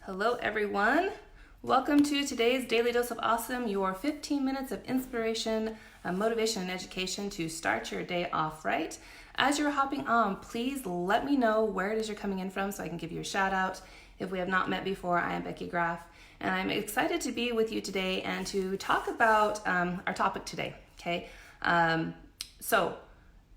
Hello everyone. Welcome to today's Daily Dose of Awesome, your 15 minutes of inspiration, motivation, and education to start your day off right. As you're hopping on, please let me know where it is you're coming in from so I can give you a shout out. If we have not met before, I am Becky Graff, and I'm excited to be with you today and to talk about our topic today, okay? So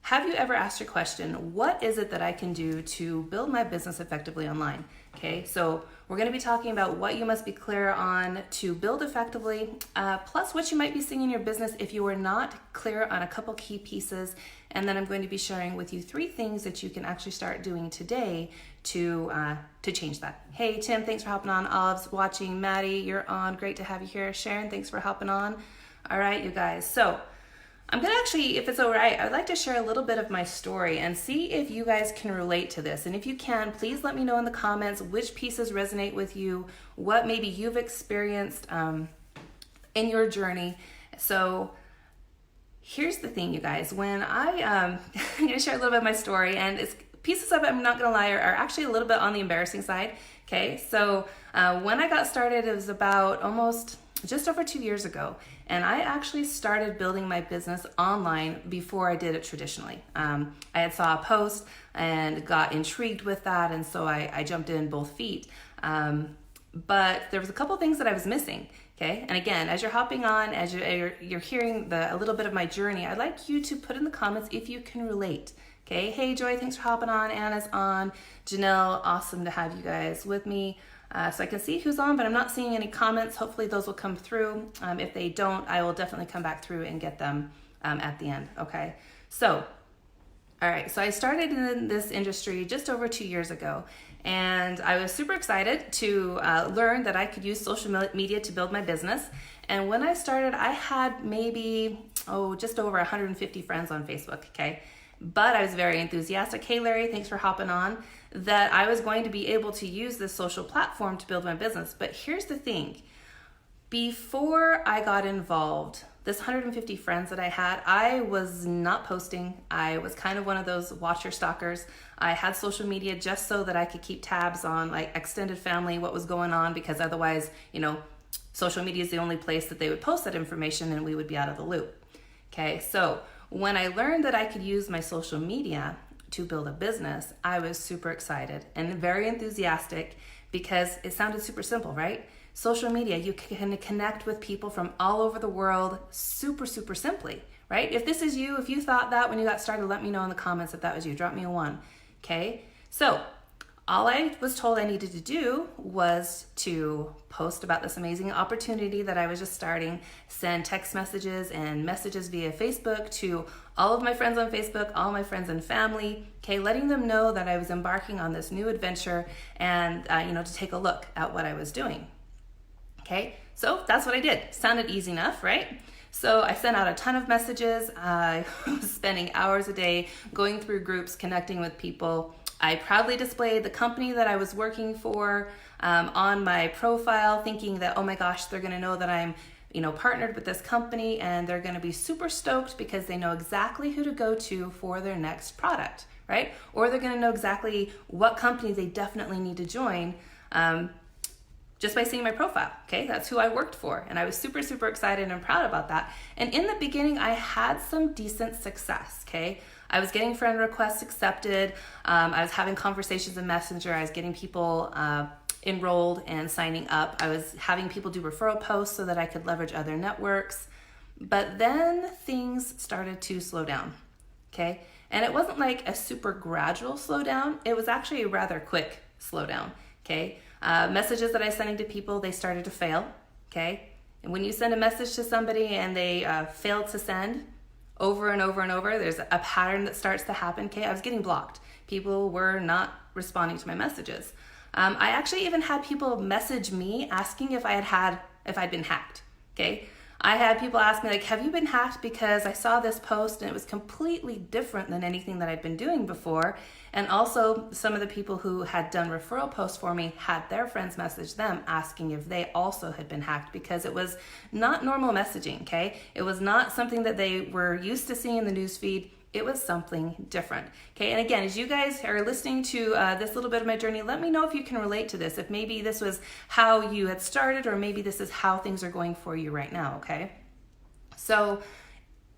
have you ever asked your question, what is it that I can do to build my business effectively online? Okay, so we're going to be talking about what you must be clear on to build effectively, plus what you might be seeing in your business if you are not clear on a couple key pieces. And then I'm going to be sharing with you 3 things that you can actually start doing today to change that. Hey, Tim, thanks for hopping on. Olive's watching. Maddie, you're on. Great to have you here. Sharon, thanks for hopping on. All right, you guys. So I'm going to actually, if it's all right, I'd like to share a little bit of my story and see if you guys can relate to this. And if you can, please let me know in the comments which pieces resonate with you, what maybe you've experienced in your journey. So here's the thing, you guys. When I'm going to share a little bit of my story, and it's pieces of it, I'm not going to lie, are actually a little bit on the embarrassing side. Okay, so when I got started, it was about just over 2 years ago, and I actually started building my business online before I did it traditionally. I had saw a post and got intrigued with that, and so I jumped in both feet. But there was a couple things that I was missing. Okay, and again, as you're hopping on, as you're hearing a little bit of my journey, I'd like you to put in the comments if you can relate. Okay, hey Joy, thanks for hopping on. Anna's on. Janelle, awesome to have you guys with me. So I can see who's on, but I'm not seeing any comments. Hopefully those will come through. If they don't, I will definitely come back through and get them at the end. Okay, so all right, so I started in this industry just over 2 years ago, and I was super excited to learn that I could use social media to build my business. And when I started, I had maybe just over 150 friends on Facebook. Okay, but I was very enthusiastic. Hey Larry, thanks for hopping on. That I was going to be able to use this social platform to build my business. But here's the thing. Before I got involved, this 150 friends that I had, I was not posting. I was kind of one of those watcher stalkers. I had social media just so that I could keep tabs on like extended family, what was going on, because otherwise, social media is the only place that they would post that information and we would be out of the loop. Okay, so when I learned that I could use my social media to build a business, I was super excited and very enthusiastic because it sounded super simple, right? Social media, you can connect with people from all over the world super, super simply, right? If this is you, if you thought that when you got started, let me know in the comments if that was you. Drop me a 1, okay? So all I was told I needed to do was to post about this amazing opportunity that I was just starting, send text messages and messages via Facebook to all of my friends on Facebook, all my friends and family, okay, letting them know that I was embarking on this new adventure and, to take a look at what I was doing. Okay, so that's what I did. Sounded easy enough, right? So I sent out a ton of messages. I was spending hours a day going through groups, connecting with people. I proudly displayed the company that I was working for on my profile, thinking that, oh my gosh, they're gonna know that I'm partnered with this company, and they're gonna be super stoked because they know exactly who to go to for their next product, right? Or they're gonna know exactly what company they definitely need to join just by seeing my profile, okay? That's who I worked for, and I was super, super excited and proud about that. And in the beginning, I had some decent success, okay? I was getting friend requests accepted. I was having conversations in Messenger. I was getting people enrolled and signing up. I was having people do referral posts so that I could leverage other networks. But then things started to slow down, okay? And it wasn't like a super gradual slowdown. It was actually a rather quick slowdown, okay? Messages that I was sending to people, they started to fail, okay? And when you send a message to somebody and they fail to send over and over and over, there's a pattern that starts to happen, okay? I was getting blocked. People were not responding to my messages. I actually even had people message me asking if I'd been hacked, okay? I had people ask me, like, have you been hacked? Because I saw this post and it was completely different than anything that I'd been doing before. And also some of the people who had done referral posts for me had their friends message them asking if they also had been hacked, because it was not normal messaging, okay? It was not something that they were used to seeing in the newsfeed. it was something different. Okay, and again, as you guys are listening to this little bit of my journey, let me know if you can relate to this, if maybe this was how you had started, or maybe this is how things are going for you right now, okay? So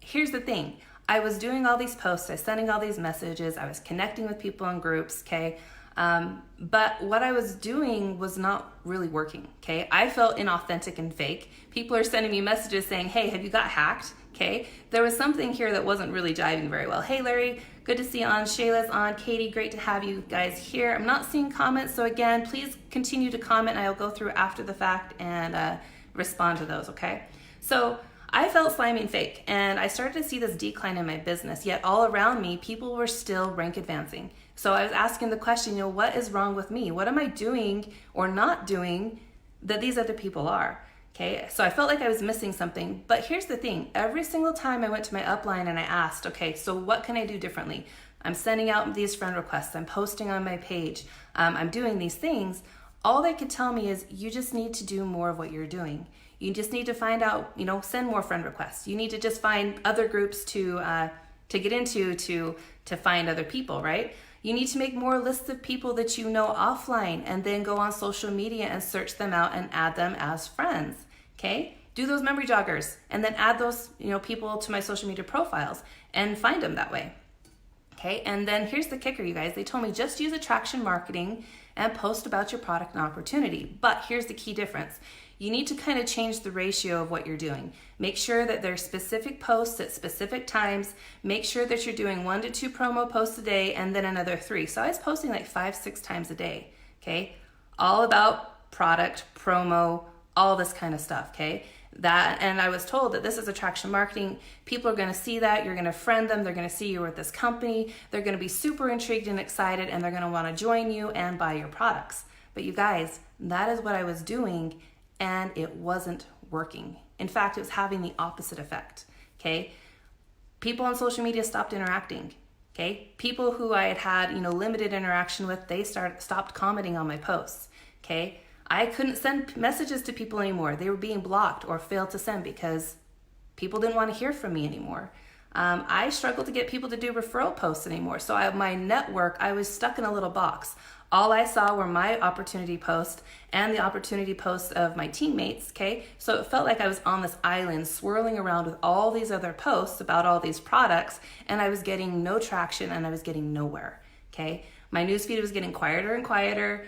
here's the thing. I was doing all these posts, I was sending all these messages, I was connecting with people in groups, okay? But what I was doing was not really working, okay? I felt inauthentic and fake. People are sending me messages saying, hey, have you got hacked? Okay, there was something here that wasn't really jiving very well. Hey Larry, good to see you on. Shayla's on. Katie, great to have you guys here. I'm not seeing comments, so again, please continue to comment. I'll go through after the fact and respond to those, okay? So I felt slimy and fake, and I started to see this decline in my business, yet all around me, people were still rank advancing. So I was asking the question, what is wrong with me? What am I doing or not doing that these other people are? Okay, so I felt like I was missing something, but here's the thing. Every single time I went to my upline and I asked, okay, so what can I do differently? I'm sending out these friend requests, I'm posting on my page, I'm doing these things. All they could tell me is you just need to do more of what you're doing. You just need to find out, send more friend requests. You need to just find other groups to get into to find other people, right? You need to make more lists of people that you know offline and then go on social media and search them out and add them as friends, okay? Do those memory joggers and then add those people to my social media profiles and find them that way, okay? And then here's the kicker, you guys. They told me just use attraction marketing and post about your product and opportunity. But here's the key difference. You need to kind of change the ratio of what you're doing. Make sure that there's specific posts at specific times. Make sure that you're doing 1 to 2 promo posts a day and then another 3. So I was posting like 5-6 times a day, okay? All about product, promo, all this kind of stuff, okay? And I was told that this is attraction marketing. People are gonna see that, you're gonna friend them, they're gonna see you with this company, they're gonna be super intrigued and excited, and they're gonna wanna join you and buy your products. But you guys, that is what I was doing, and it wasn't working. In fact, it was having the opposite effect, okay? People on social media stopped interacting, okay? People who I had limited interaction with, they stopped commenting on my posts, okay? I couldn't send messages to people anymore. They were being blocked or failed to send because people didn't want to hear from me anymore. I struggled to get people to do referral posts anymore. So my network, I was stuck in a little box. All I saw were my opportunity posts and the opportunity posts of my teammates, okay? So it felt like I was on this island swirling around with all these other posts about all these products, and I was getting no traction and I was getting nowhere, okay? My newsfeed was getting quieter and quieter.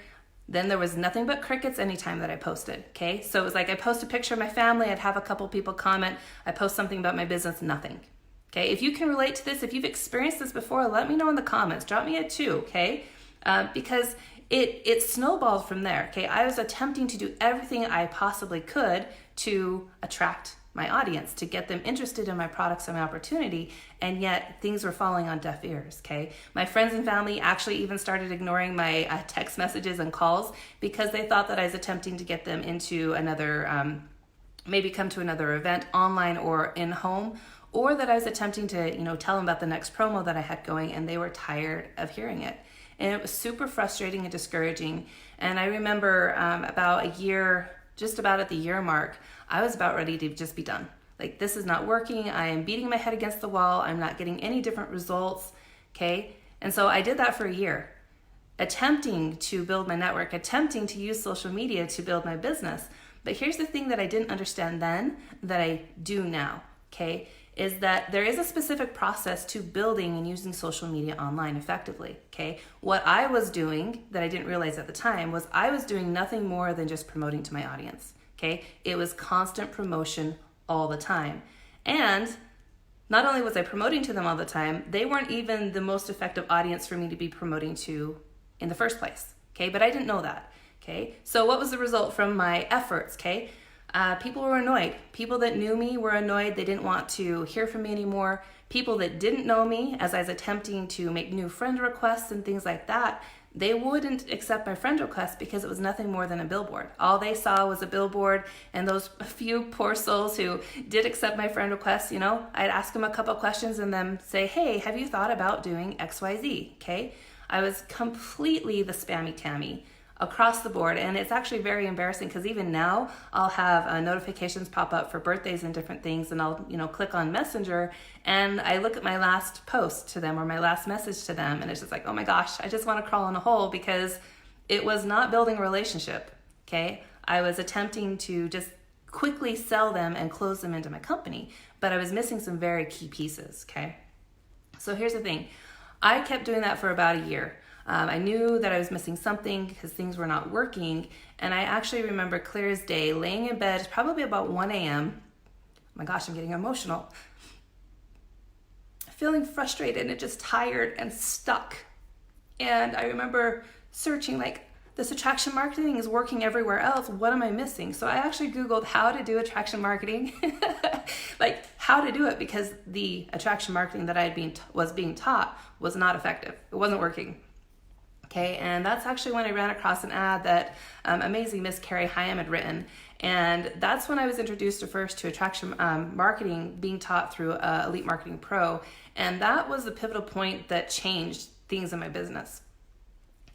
Then there was nothing but crickets anytime that I posted, okay? So it was like I post a picture of my family, I'd have a couple people comment, I post something about my business, nothing. Okay, if you can relate to this, if you've experienced this before, let me know in the comments. Drop me a 2, okay? Because it snowballed from there, okay? I was attempting to do everything I possibly could to attract my audience, to get them interested in my products and my opportunity, and yet things were falling on deaf ears, okay? My friends and family actually even started ignoring my text messages and calls because they thought that I was attempting to get them into another, maybe come to another event online or in home, or that I was attempting to, tell them about the next promo that I had going, and they were tired of hearing it. And it was super frustrating and discouraging. And I remember about a year, just about at the year mark, I was about ready to just be done. Like, this is not working. I am beating my head against the wall. I'm not getting any different results, okay? And so I did that for a year, attempting to build my network, attempting to use social media to build my business. But here's the thing that I didn't understand then that I do now, okay? Is that there is a specific process to building and using social media online effectively, okay? What I was doing that I didn't realize at the time was I was doing nothing more than just promoting to my audience, okay? It was constant promotion all the time. And not only was I promoting to them all the time, they weren't even the most effective audience for me to be promoting to in the first place, okay? But I didn't know that, okay? So what was the result from my efforts, okay? People were annoyed. People that knew me were annoyed. They didn't want to hear from me anymore. People that didn't know me, as I was attempting to make new friend requests and things like that, they wouldn't accept my friend request because it was nothing more than a billboard. All they saw was a billboard, and those few poor souls who did accept my friend request, I'd ask them a couple questions and then say, hey, have you thought about doing XYZ, okay? I was completely the spammy Tammy. across the board. And it's actually very embarrassing because even now I'll have notifications pop up for birthdays and different things, and I'll click on Messenger and I look at my last post to them or my last message to them, and it's just like, oh my gosh, I just want to crawl in a hole, because it was not building a relationship. Okay, I was attempting to just quickly sell them and close them into my company, but I was missing some very key pieces. Okay, so here's the thing. I kept doing that for about a year. I knew that I was missing something because things were not working. And I actually remember clear as day laying in bed, probably about 1 a.m. Oh my gosh, I'm getting emotional. Feeling frustrated and just tired and stuck. And I remember searching, like, this attraction marketing is working everywhere else. What am I missing? So I actually Googled how to do attraction marketing, like how to do it, because the attraction marketing that I was being taught was not effective. It wasn't working. Okay, and that's actually when I ran across an ad that amazing Miss Carrie Hyam had written. And that's when I was introduced first to attraction marketing, being taught through Elite Marketing Pro. And that was the pivotal point that changed things in my business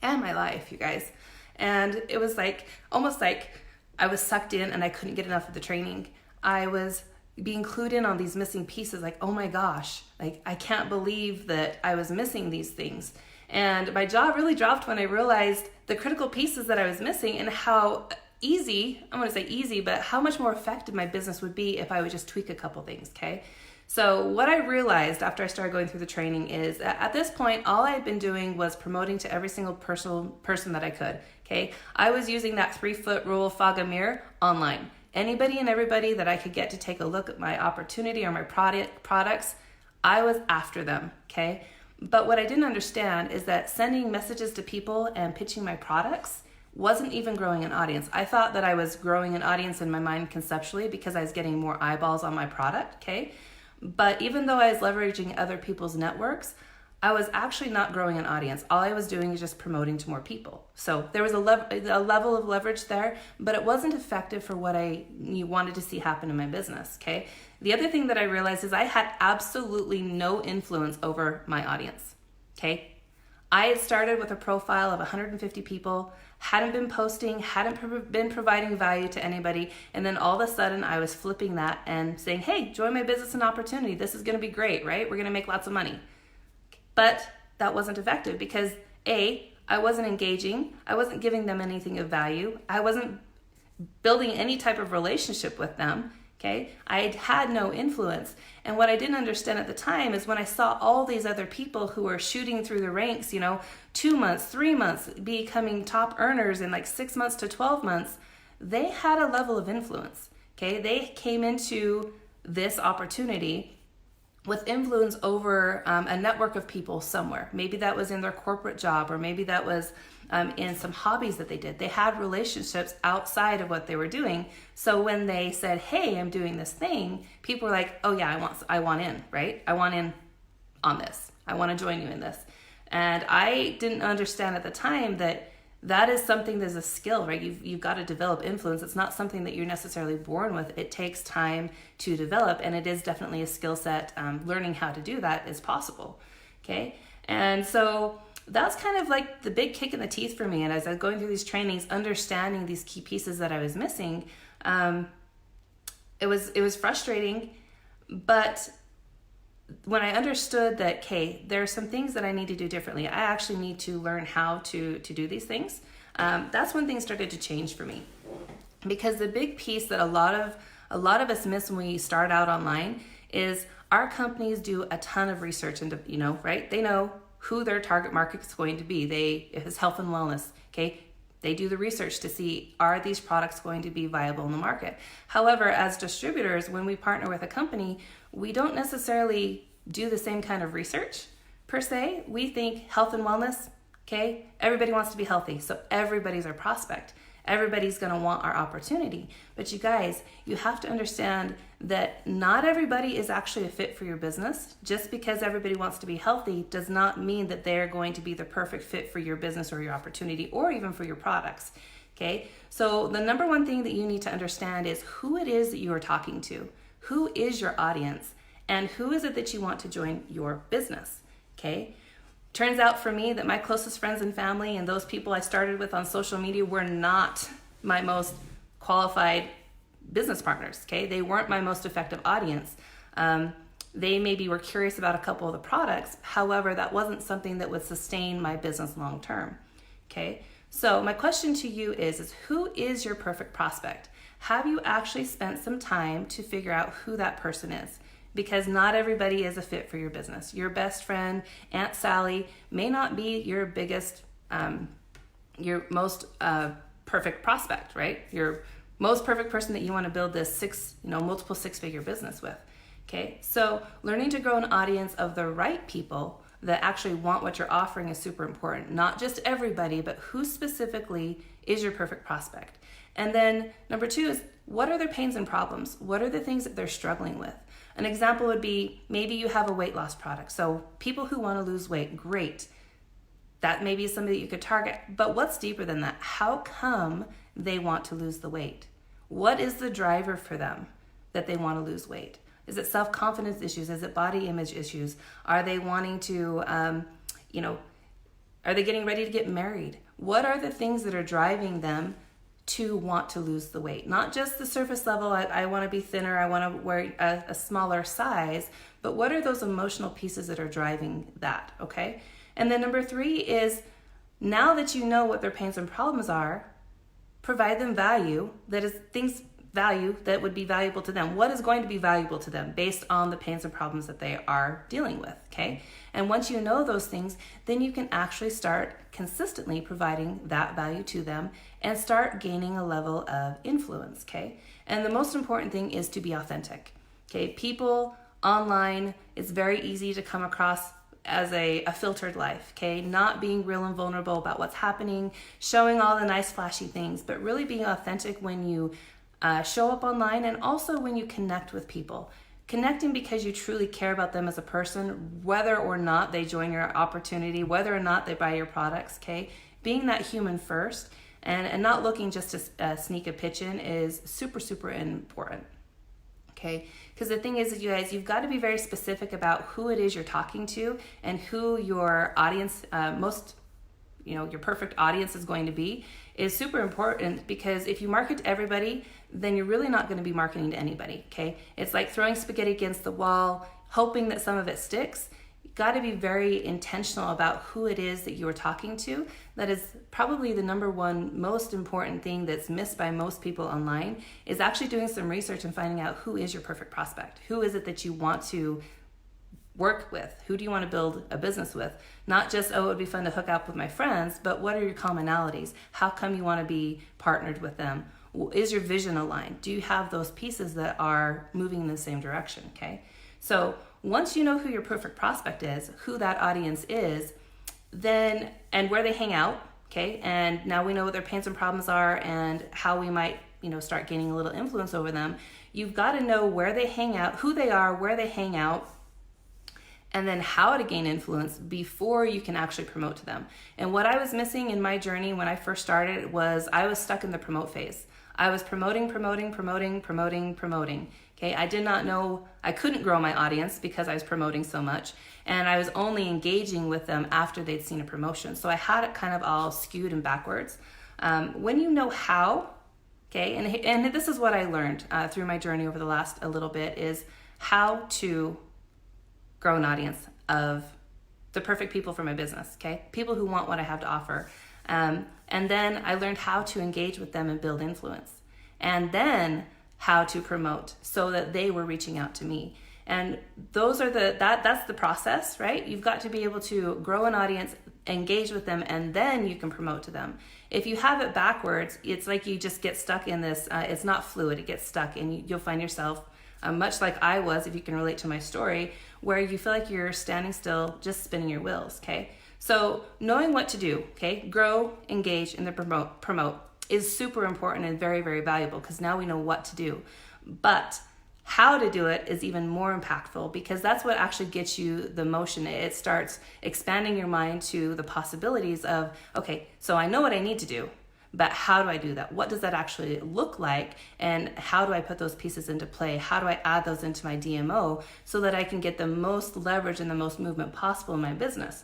and my life, you guys. And it was like, almost like I was sucked in and I couldn't get enough of the training. I was being clued in on these missing pieces, like, oh my gosh, like I can't believe that I was missing these things. And my jaw really dropped when I realized the critical pieces that I was missing, and how easy, I'm going to say easy, but how much more effective my business would be if I would just tweak a couple things, okay? So what I realized after I started going through the training is that at this point, all I had been doing was promoting to every single person that I could, okay? I was using that 3-foot rule, fog a mirror, online. Anybody and everybody that I could get to take a look at my opportunity or my products, I was after them, okay? But what I didn't understand is that sending messages to people and pitching my products wasn't even growing an audience. I thought that I was growing an audience in my mind conceptually because I was getting more eyeballs on my product, okay? But even though I was leveraging other people's networks, I was actually not growing an audience. All I was doing is just promoting to more people. So there was a level of leverage there, but it wasn't effective for what I wanted to see happen in my business, okay? The other thing that I realized is I had absolutely no influence over my audience, okay? I had started with a profile of 150 people, hadn't been posting, hadn't been providing value to anybody, and then all of a sudden I was flipping that and saying, hey, join my business and opportunity. This is gonna be great, right? We're gonna make lots of money. But that wasn't effective because A, I wasn't engaging, I wasn't giving them anything of value, I wasn't building any type of relationship with them, okay? I had no influence. And what I didn't understand at the time is when I saw all these other people who were shooting through the ranks, 2 months, 3 months, becoming top earners in like 6 months to 12 months, they had a level of influence, okay? They came into this opportunity with influence over a network of people somewhere. Maybe that was in their corporate job, or maybe that was in some hobbies that they did. They had relationships outside of what they were doing. So when they said, hey, I'm doing this thing, people were like, oh yeah, I want in, right? I want in on this. I want to join you in this. And I didn't understand at the time that is something that's a skill, right? You've got to develop influence. It's not something that you're necessarily born with. It takes time to develop, and it is definitely a skill set. Learning how to do that is possible, okay? And so that's kind of like the big kick in the teeth for me. And as I was going through these trainings, understanding these key pieces that I was missing, it was frustrating. But when I understood that, okay, there are some things that I need to do differently. I actually need to learn how to do these things. That's when things started to change for me. Because the big piece that a lot of us miss when we start out online is our companies do a ton of research into, right? They know who their target market is going to be. It's health and wellness, okay? They do the research to see, are these products going to be viable in the market? However, as distributors, when we partner with a company, we don't necessarily do the same kind of research per se. We think health and wellness, okay? Everybody wants to be healthy, so everybody's our prospect. Everybody's gonna want our opportunity. But you guys, you have to understand that not everybody is actually a fit for your business. Just because everybody wants to be healthy does not mean that they're going to be the perfect fit for your business or your opportunity or even for your products, okay? So the number one thing that you need to understand is who it is that you are talking to. Who is your audience? And who is it that you want to join your business, okay? Turns out for me that my closest friends and family and those people I started with on social media were not my most qualified business partners, okay? They weren't my most effective audience. They maybe were curious about a couple of the products. However, that wasn't something that would sustain my business long term, okay? So my question to you is who is your perfect prospect? Have you actually spent some time to figure out who that person is? Because not everybody is a fit for your business. Your best friend, Aunt Sally, may not be your biggest, your most perfect prospect, right? Your most perfect person that you want to build this multiple six-figure business with. Okay, so learning to grow an audience of the right people that actually want what you're offering is super important. Not just everybody, but who specifically is your perfect prospect. And then number 2 is, what are their pains and problems? What are the things that they're struggling with? An example would be, maybe you have a weight loss product. So people who want to lose weight, great. That may be somebody that you could target. But what's deeper than that? How come they want to lose the weight? What is the driver for them that they want to lose weight? Is it self-confidence issues? Is it body image issues? Are they wanting to, are they getting ready to get married? What are the things that are driving them to want to lose the weight? Not just the surface level, I want to be thinner, I want to wear a smaller size, but what are those emotional pieces that are driving that, okay? And then number 3 is, now that you know what their pains and problems are, provide them value that would be valuable to them. What is going to be valuable to them based on the pains and problems that they are dealing with, okay? And once you know those things, then you can actually start consistently providing that value to them and start gaining a level of influence, okay? And the most important thing is to be authentic, okay? People online, it's very easy to come across as a filtered life, okay? Not being real and vulnerable about what's happening, showing all the nice flashy things, but really being authentic when you show up online, and also when you connect with people. Connecting because you truly care about them as a person, whether or not they join your opportunity, whether or not they buy your products, okay? Being that human first and not looking just to sneak a pitch in is super, super important, okay? Because the thing is, you guys, you've got to be very specific about who it is you're talking to and who your audience, your perfect audience is going to be, is super important, because if you market to everybody, then you're really not going to be marketing to anybody, okay? It's like throwing spaghetti against the wall, hoping that some of it sticks. You've got to be very intentional about who it is that you are talking to. That is probably the number one most important thing that's missed by most people online, is actually doing some research and finding out who is your perfect prospect. Who is it that you want to work with? Who do you want to build a business with? Not just, oh, it would be fun to hook up with my friends, but what are your commonalities? How come you want to be partnered with them? Is your vision aligned? Do you have those pieces that are moving in the same direction, okay? So once you know who your perfect prospect is, who that audience is, then, and where they hang out, okay? And now we know what their pains and problems are and how we might, start gaining a little influence over them. You've got to know where they hang out, who they are, where they hang out, and then how to gain influence before you can actually promote to them. And what I was missing in my journey when I first started was I was stuck in the promote phase. I was promoting. Okay, I did not know, I couldn't grow my audience because I was promoting so much, and I was only engaging with them after they'd seen a promotion. So I had it kind of all skewed and backwards. When you know how, okay, and this is what I learned through my journey over the last a little bit, is how to grow an audience of the perfect people for my business, okay? People who want what I have to offer. And then I learned how to engage with them and build influence. And then how to promote so that they were reaching out to me. And those are that's the process, right? You've got to be able to grow an audience, engage with them, and then you can promote to them. If you have it backwards, it's like you just get stuck in this, it's not fluid, it gets stuck, and you'll find yourself, much like I was, if you can relate to my story, where you feel like you're standing still, just spinning your wheels, okay? So knowing what to do, okay? Grow, engage, and then promote is super important and very, very valuable, because now we know what to do. But how to do it is even more impactful, because that's what actually gets you the motion. It starts expanding your mind to the possibilities of, okay, so I know what I need to do, but how do I do that? What does that actually look like? And how do I put those pieces into play? How do I add those into my DMO so that I can get the most leverage and the most movement possible in my business?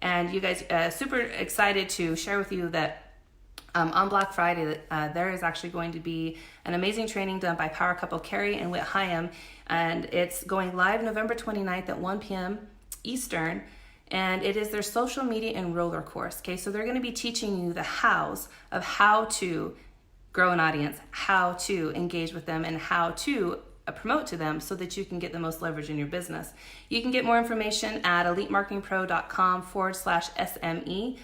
And you guys, super excited to share with you that on Black Friday, there is actually going to be an amazing training done by power couple Carrie and Whit Hyam, and it's going live November 29th at 1 p.m. Eastern, and it is their social media enroller course. Okay, so they're going to be teaching you the hows of how to grow an audience, how to engage with them, and how to promote to them so that you can get the most leverage in your business. You can get more information at elitemarketingpro.com/SME.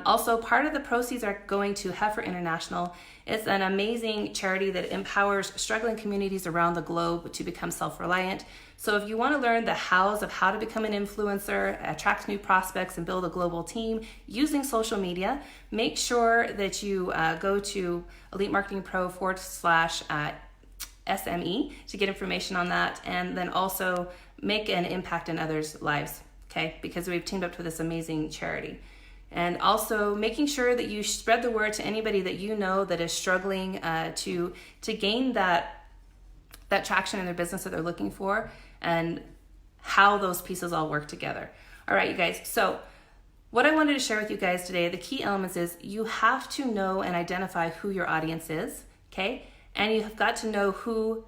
Also, part of the proceeds are going to Heifer International. It's an amazing charity that empowers struggling communities around the globe to become self-reliant. So if you want to learn the hows of how to become an influencer, attract new prospects, and build a global team using social media, make sure that you go to elitemarketingpro.com/SME to get information on that, and then also make an impact in others' lives, okay? Because we've teamed up with this amazing charity. And also making sure that you spread the word to anybody that you know that is struggling to gain that traction in their business that they're looking for, and how those pieces all work together. All right, you guys. So what I wanted to share with you guys today, the key elements is you have to know and identify who your audience is, okay? And you have got to know who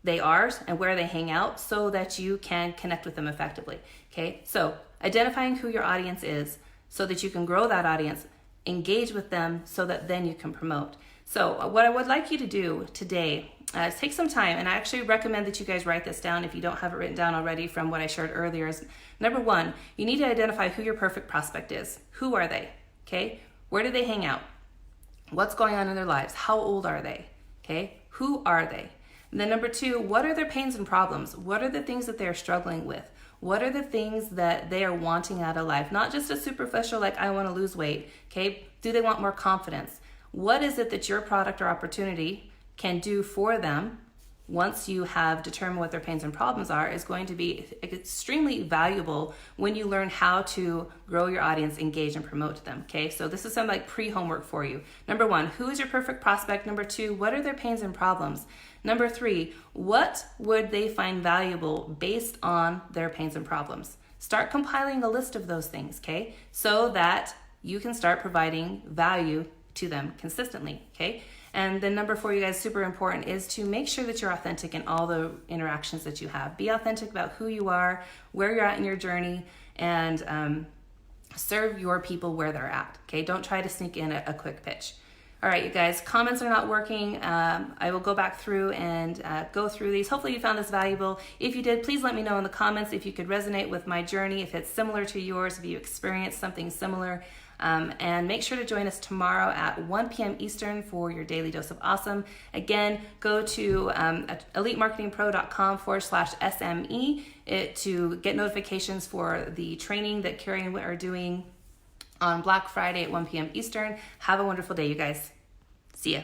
they are and where they hang out so that you can connect with them effectively, okay? So identifying who your audience is so that you can grow that audience, engage with them so that then you can promote. So what I would like you to do today is take some time, and I actually recommend that you guys write this down if you don't have it written down already from what I shared earlier. Is number one, you need to identify who your perfect prospect is. Who are they? Okay? Where do they hang out? What's going on in their lives? How old are they? Okay? Who are they? And then number two, what are their pains and problems? What are the things that they're struggling with? What are the things that they are wanting out of life? Not just a superficial, like, I want to lose weight, okay? Do they want more confidence? What is it that your product or opportunity can do for them once you have determined what their pains and problems are is going to be extremely valuable when you learn how to grow your audience, engage, and promote to them, okay? So this is some like pre-homework for you. Number one, who is your perfect prospect? Number two, what are their pains and problems? Number three, what would they find valuable based on their pains and problems? Start compiling a list of those things, okay? So that you can start providing value to them consistently, okay? And then number four, you guys, super important, is to make sure that you're authentic in all the interactions that you have. Be authentic about who you are, where you're at in your journey, and serve your people where they're at, okay? Don't try to sneak in a quick pitch. All right, you guys, comments are not working. I will go back through and go through these. Hopefully you found this valuable. If you did, please let me know in the comments if you could resonate with my journey, if it's similar to yours, if you experienced something similar. And make sure to join us tomorrow at 1 p.m. Eastern for your daily dose of awesome. Again, go to elitemarketingpro.com/SME to get notifications for the training that Carrie and Whit are doing on Black Friday at 1 p.m. Eastern. Have a wonderful day, you guys. See ya.